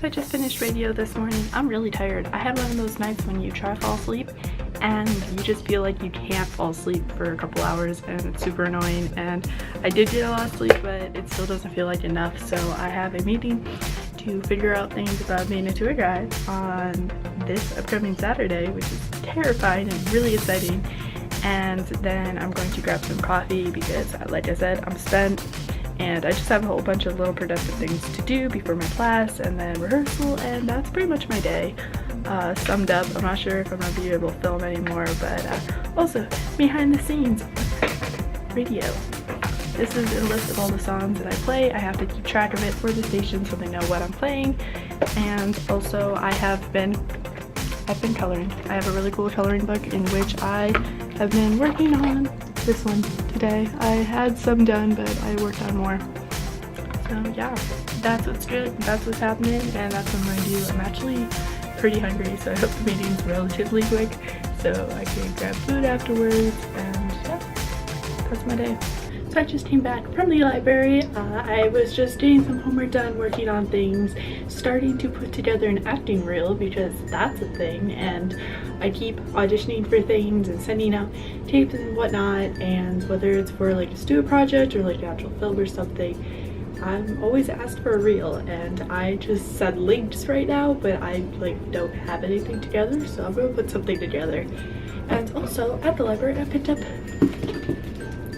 So I just finished radio this morning. I'm really tired. I had one of those nights when you try to fall asleep and you just feel like you can't fall asleep for a couple hours, and it's super annoying. And I did get a lot of sleep, but it still doesn't feel like enough. So I have a meeting to figure out things about being a tour guide on this upcoming Saturday, which is terrifying and really exciting. And then I'm going to grab some coffee because, like I said, I'm spent. And I just have a whole bunch of little productive things to do before my class and then rehearsal, and that's pretty much my day summed up. I'm not sure if I'm going to be able to film anymore, but also behind the scenes radio. This is a list of all the songs that I play. I have to keep track of it for the station so they know what I'm playing. And also I've been coloring. I have a really cool coloring book in which I have been working on this one today. I had some done, but I worked on more. So yeah, that's what's good, that's what's happening, and that's what I'm going to do. I'm actually pretty hungry, so I hope the meeting's relatively quick so I can grab food afterwards, and yeah, that's my day. So I just came back from the library. I was just getting some homework done, working on things, starting to put together an acting reel because that's a thing, and I keep auditioning for things and sending out tapes and whatnot, and whether it's for like a studio project or like an actual film or something, I'm always asked for a reel, and I just said links right now, but I like don't have anything together, so I'm gonna put something together. And also at the library I picked up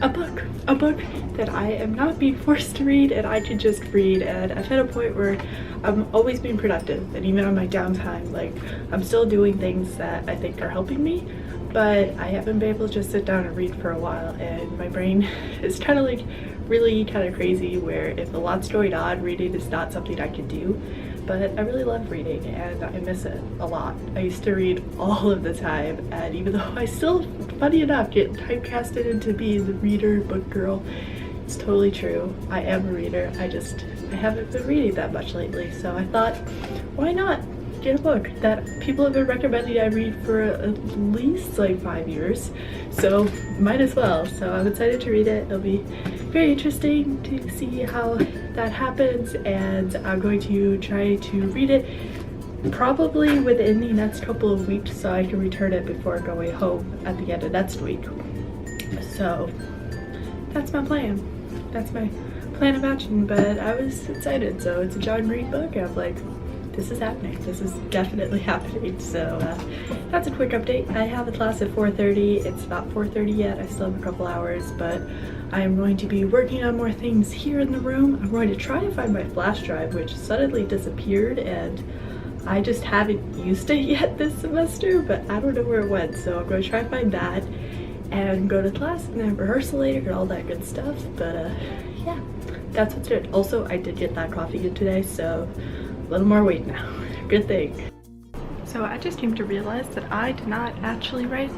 a book that I am not being forced to read and I can just read, and I've hit a point where I'm always being productive, and even on my downtime, like, I'm still doing things that I think are helping me, but I haven't been able to just sit down and read for a while, and my brain is kind of like really kind of crazy where if a lot's going on, reading is not something I can do. But I really love reading and I miss it a lot. I used to read all of the time, and even though I still, funny enough, get typecasted into being the reader, book girl, it's totally true. I am a reader. I haven't been reading that much lately, so I thought, why not get a book that people have been recommending I read for at least like 5 years, so might as well. So I'm excited to read it. It'll be very interesting to see how that happens, and I'm going to try to read it probably within the next couple of weeks so I can return it before going home at the end of next week. So that's my plan. That's my plan of action, but I was excited. So it's a John Green book, and I'm like, this is happening. This is definitely happening. So that's a quick update. I have a class at 4:30. It's not 4:30 yet. I still have a couple hours, but I am going to be working on more things here in the room. I'm going to try to find my flash drive, which suddenly disappeared, and I just haven't used it yet this semester, but I don't know where it went. So I'm going to try to find that and go to class and then rehearsal later and all that good stuff. But yeah, that's what's good. Also, I did get that coffee good today, so a little more weight now. Good thing. So I just came to realize that I did not actually write,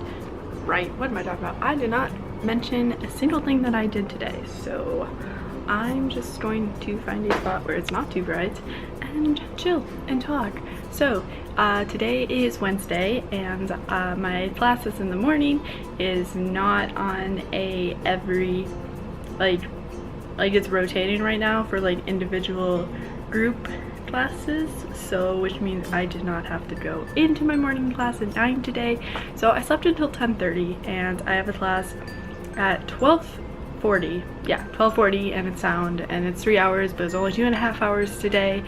what am I talking about? I did not mention a single thing that I did today. So I'm just going to find a spot where it's not too bright and chill and talk. So today is Wednesday, and my classes in the morning is not on a every, like it's rotating right now for like individual group classes, so which means I did not have to go into my morning class at 9 today. So I slept until 10:30, and I have a class at 12:40. Yeah, 12:40, and it's sound, and it's 3 hours, but it's only 2.5 hours today.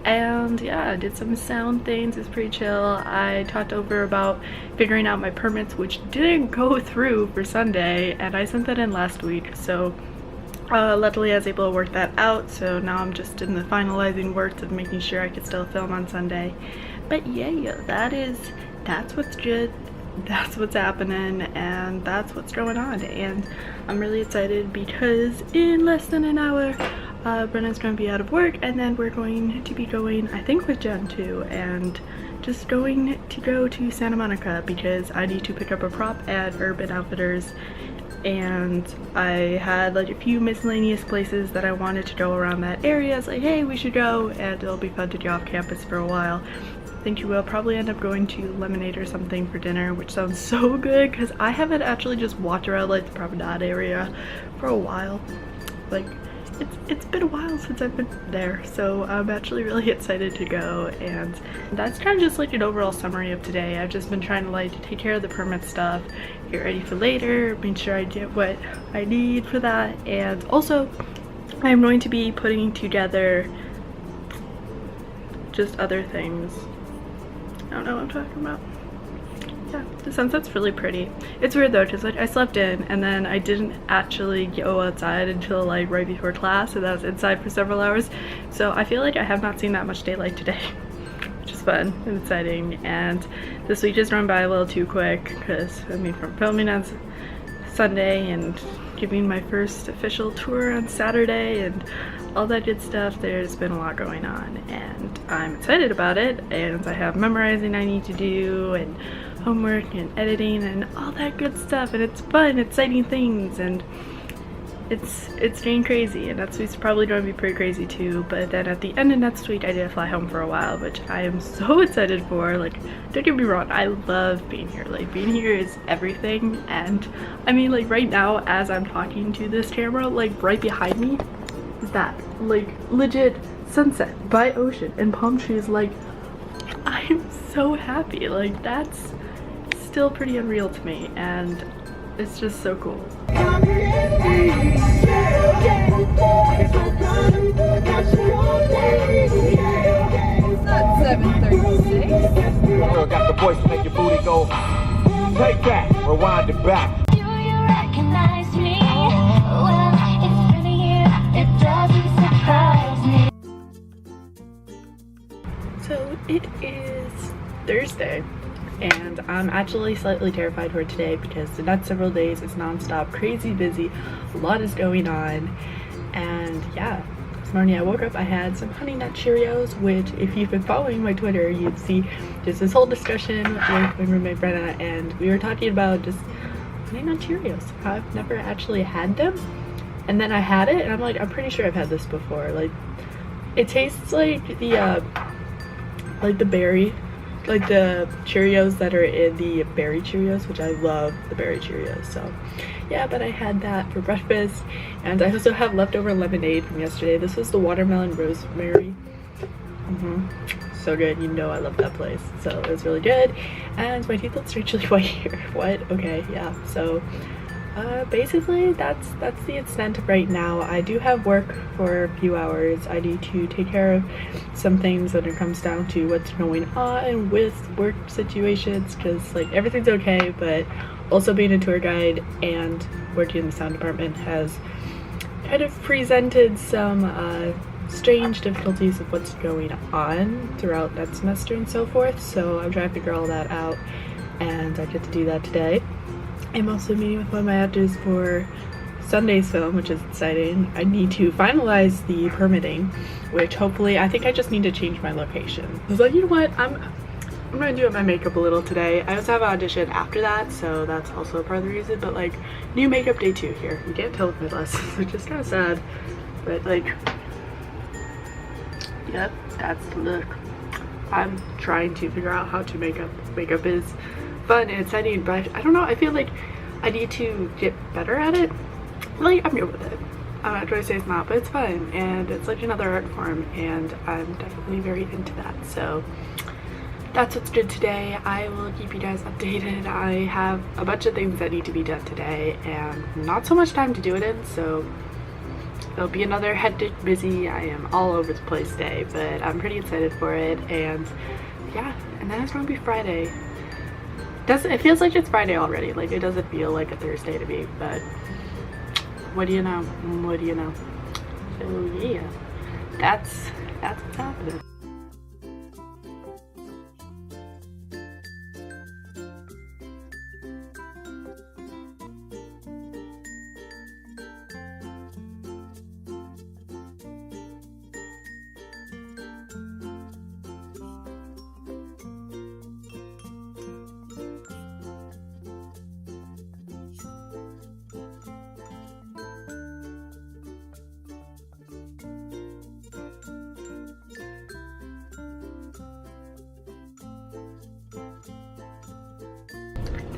And yeah, I did some sound things. It's pretty chill. I talked over about figuring out my permits, which didn't go through for Sunday, and I sent that in last week. So luckily I was able to work that out, so now I'm just in the finalizing works of making sure I can still film on Sunday. But yeah, that's what's good, that's what's happening, and that's what's going on. And I'm really excited because in less than an hour Brenna's going to be out of work, and then we're going to be going, I think, with Jen too, and just going to go to Santa Monica because I need to pick up a prop at Urban Outfitters. And I had like a few miscellaneous places that I wanted to go around that area. It's like, hey, we should go, and it'll be fun to go off campus for a while. I think you will probably end up going to Lemonade or something for dinner, which sounds so good because I haven't actually just walked around like the promenade area for a while. Like, it's been a while since I've been there, so I'm actually really excited to go. And that's kind of just like an overall summary of today. I've just been trying to like take care of the permit stuff, get ready for later, make sure I get what I need for that. And also I'm going to be putting together just other things. I don't know what I'm talking about. Yeah, the sunset's really pretty. It's weird though, because like I slept in and then I didn't actually go outside until like right before class, and I was inside for several hours. So I feel like I have not seen that much daylight today, which is fun and exciting. And this week just run by a little too quick because I mean, from filming on Sunday and giving my first official tour on Saturday and all that good stuff, there's been a lot going on and I'm excited about it. And I have memorizing I need to do and homework and editing and all that good stuff, and it's fun, exciting things, and it's getting crazy, and next week's probably going to be pretty crazy too. But then at the end of next week I did fly home for a while, which I am so excited for. Like, don't get me wrong, I love being here. Like, being here is everything. And I mean, like right now as I'm talking to this camera, like right behind me is that like legit sunset by ocean and palm trees. Like, I'm so happy. Like, that's still pretty unreal to me, and it's just so cool. It's not 7:36. Girl got the voice to make your booty go. Take that, rewind it back. Do you recognize me? Well, it's really you. It doesn't surprise me. So it is Thursday, and I'm actually slightly terrified for today because the next several days is non-stop crazy busy. A lot is going on, and yeah, this morning I woke up, I had some Honey Nut Cheerios, which if you've been following my Twitter, you'd see just this whole discussion with my roommate Brenna, and we were talking about just Honey Nut Cheerios. I've never actually had them, and then I had it and I'm like, I'm pretty sure I've had this before. Like, it tastes like the berry, like the Cheerios that are in the berry Cheerios, which I love the berry Cheerios. So yeah, but I had that for breakfast, and I also have leftover lemonade from yesterday. This was the watermelon rosemary. So good, you know I love that place. So it was really good, and my teeth look strangely white here. What? Okay, yeah. So basically that's the extent of right now. I do have work for a few hours. I need to take care of some things when it comes down to what's going on with work situations, because like everything's okay, but also being a tour guide and working in the sound department has kind of presented some strange difficulties of what's going on throughout that semester and so forth. So I'm trying to figure all that out, and I get to do that today. I'm also meeting with one of my actors for Sunday's film, which is exciting. I need to finalize the permitting, which hopefully, I think I just need to change my location. I was like, you know what, I'm gonna do my makeup a little today. I also have an audition after that, so that's also part of the reason. But like, new makeup day 2 here. You can't tell with my glasses, which is kind of sad. But like, yep, that's the look. I'm trying to figure out how to makeup. Makeup is fun and exciting, but I don't know, I feel like I need to get better at it. Like, I'm good with it. I'm not trying to say it's not, but it's fun, and it's like another art form, and I'm definitely very into that. So that's what's good today. I will keep you guys updated. I have a bunch of things that need to be done today and not so much time to do it in, so it'll be another hectic, busy, I am all over the place day, but I'm pretty excited for it. And yeah, and then it's gonna be Friday. It feels like it's Friday already. Like, it doesn't feel like a Thursday to me, but what do you know? What do you know? So yeah, that's what's happening.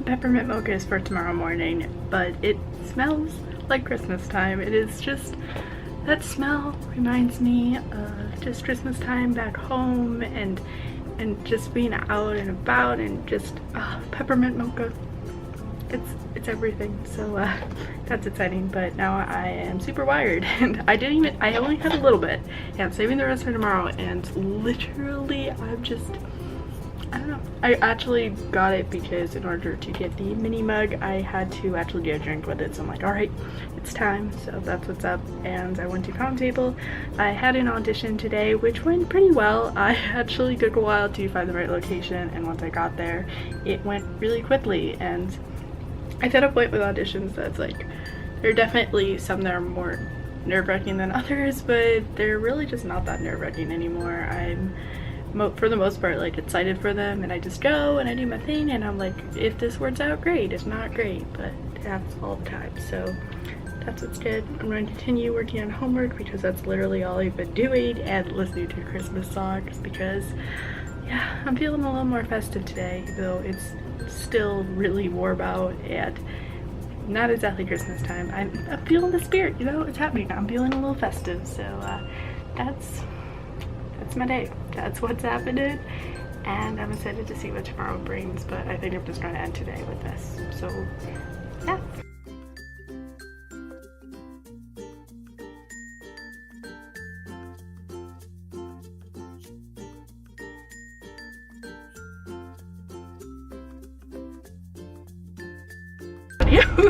Peppermint mocha is for tomorrow morning, but it smells like Christmas time. It is just that smell reminds me of just Christmas time back home and just being out and about and just peppermint mocha. It's everything. So that's exciting. But now I am super wired and I only had a little bit and I'm saving the rest for tomorrow, and literally I'm just, I don't know. I actually got it because in order to get the mini mug I had to actually get a drink with it, so I'm like, all right, it's time. So that's what's up. And I went to Pound Table. I had an audition today which went pretty well. I actually took a while to find the right location, and once I got there it went really quickly. And I've had a point with auditions that's like, there are definitely some that are more nerve-wracking than others, but they're really just not that nerve-wracking anymore. I'm for the most part like excited for them, and I just go and I do my thing, and I'm like, if this works out, great. If not, great. But that's all the time. So that's what's good. I'm going to continue working on homework because that's literally all I've been doing, and listening to Christmas songs because yeah, I'm feeling a little more festive today, though it's still really warm out and not exactly Christmas time. I'm feeling the spirit, you know, it's happening. I'm feeling a little festive. So that's my day. That's what's happening, and I'm excited to see what tomorrow brings. But I think I'm just going to end today with this. So yeah.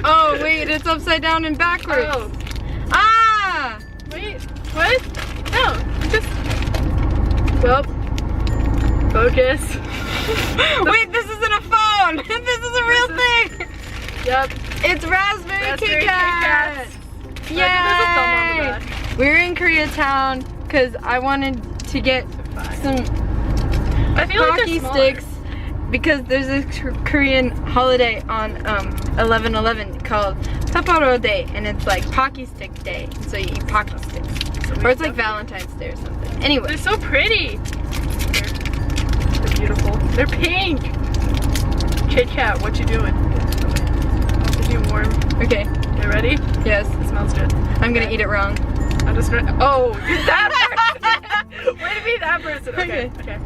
Oh wait, it's upside down and backwards. Oh. Ah! Wait, what? No, just, well, focus. Wait, this isn't a phone. This is a real thing. Yep. It's raspberry Kit Kit Kats. Kats. Yay! We're in Koreatown because I wanted to get some I feel like hockey they're smaller. sticks because there's a Korean holiday on 11/11 called Sapporo Day, and it's like Pocky Stick Day. So you eat Pocky sticks. Or it's like Valentine's Day or something. Anyway. They're so pretty. They're beautiful. They're pink. Kit Kat, what you doing? Is you warm? Okay. You ready? Yes. It smells good. I'm gonna eat it wrong. I'm just gonna. Oh, you're that person. Way to be that person. Okay. Okay.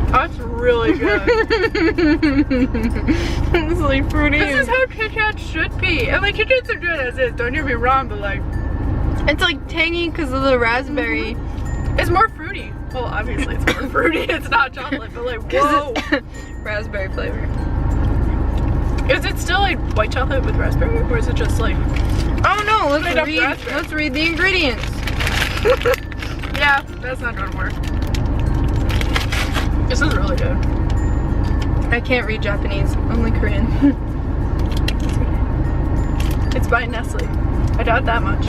Oh, it's really good. It's like fruity. This is how Kit Kats should be. And like Kit Kats are good as is. Don't hear me wrong, but like, it's like tangy because of the raspberry. it's more fruity. Well, obviously it's more fruity. It's not chocolate, but like, whoa. Raspberry flavor. Is it still like white chocolate with raspberry, or is it just like? Oh no! Straight up raspberry. Let's read the ingredients. Yeah, that's not gonna work. This is really good. I can't read Japanese, only Korean. It's by Nestle. I doubt that much.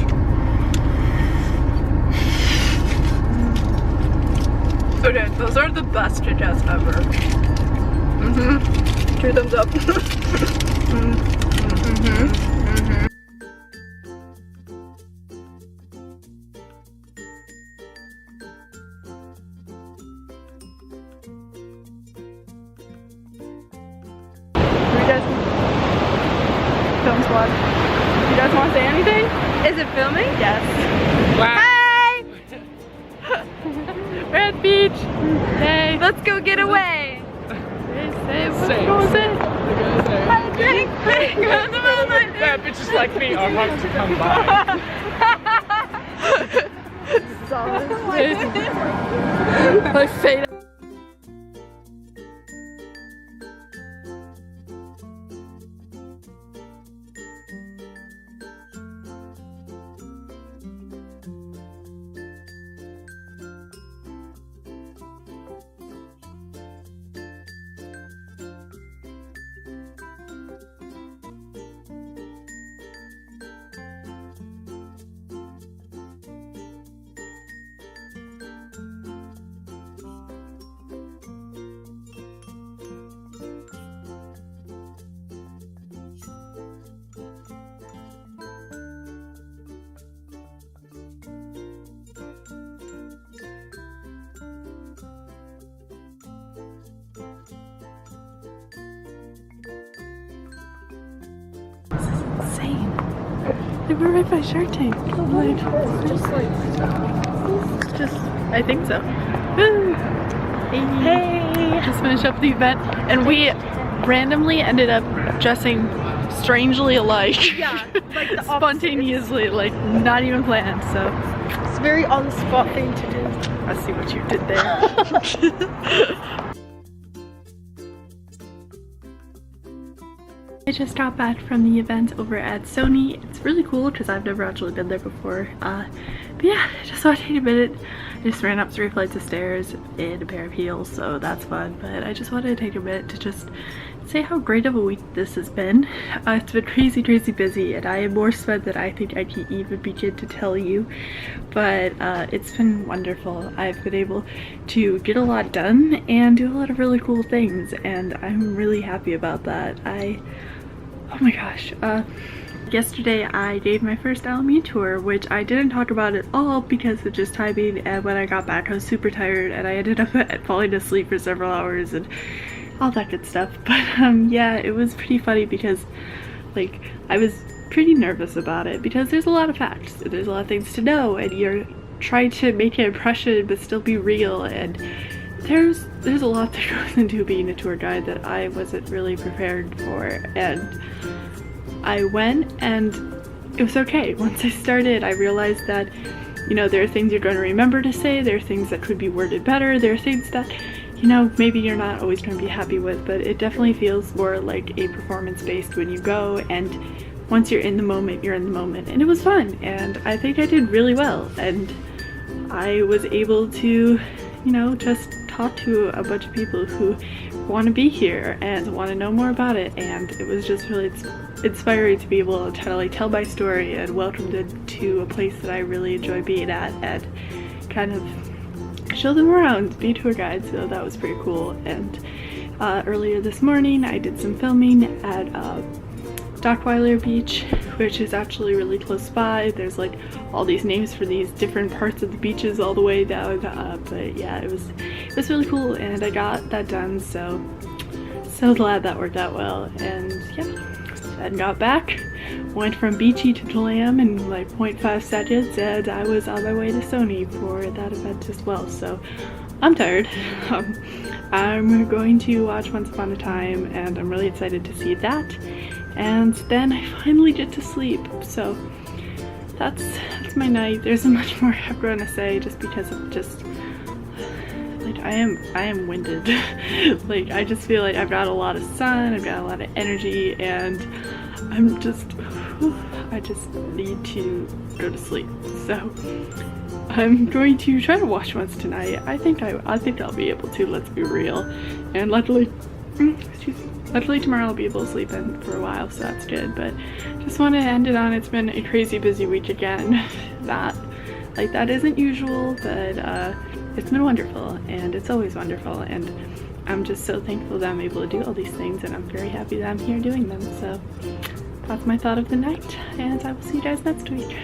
Okay, those are the best Kit Kats ever. Mm-hmm. 2 thumbs up. Film squad. You guys want to say anything? Is it filming? Yes. Hi! We're at the beach. Yay. Let's go get away. Say what's going on? That bitches like me are hard to come by. Like fade. Like, where am I my Shark Tank? Like, just, I think so. Woo. Hey! Just finished up the event, and we randomly ended up dressing strangely alike. Yeah, like the spontaneously, like not even planned. So it's a very on the spot thing to do. I see what you did there. I just got back from the event over at Sony. It's really cool because I've never actually been there before. But yeah, I just want to take a minute. I just ran up 3 flights of stairs in a pair of heels, so that's fun. But I just wanted to take a minute to just say how great of a week this has been. It's been crazy busy, and I am more spent than I think I can even begin to tell you. But it's been wonderful. I've been able to get a lot done and do a lot of really cool things, and I'm really happy about that. Oh my gosh. Yesterday I gave my first LME tour, which I didn't talk about at all because of just timing, and when I got back I was super tired and I ended up falling asleep for several hours and all that good stuff. But yeah, it was pretty funny because like I was pretty nervous about it because there's a lot of facts, there's a lot of things to know, and you're trying to make an impression but still be real, and there's a lot that goes into being a tour guide that I wasn't really prepared for. And I went and it was okay. Once I started, I realized that, you know, there are things you're going to remember to say, there are things that could be worded better, there are things that, you know, maybe you're not always going to be happy with, but it definitely feels more like a performance based when you go, and once you're in the moment, you're in the moment. And it was fun, and I think I did really well, and I was able to, you know, just talk to a bunch of people who want to be here and want to know more about it, and it was just really inspiring to be able to like tell my story and welcome them to a place that I really enjoy being at and kind of show them around, be a tour guide. So that was pretty cool. And earlier this morning I did some filming at Dockweiler beach, which is actually really close by. There's like all these names for these different parts of the beaches all the way down, but yeah, it was really cool, and I got that done, so glad that worked out well. And yeah, then got back, went from beachy to glam in like 0.5 seconds, and I was on my way to Sony for that event as well. So I'm tired. I'm going to watch Once Upon a Time, and I'm really excited to see that. And then I finally get to sleep, so that's my night. There's so much more I'm going to say just because of just like I am winded. Like I just feel like I've got a lot of sun, I've got a lot of energy, and I just need to go to sleep. So I'm going to try to watch once tonight. I think I'll be able to, let's be real. And luckily tomorrow I'll be able to sleep in for a while, so that's good. But just want to end it on, it's been a crazy busy week again. That isn't usual, but it's been wonderful, and it's always wonderful, and I'm just so thankful that I'm able to do all these things, and I'm very happy that I'm here doing them. So that's my thought of the night, and I will see you guys next week.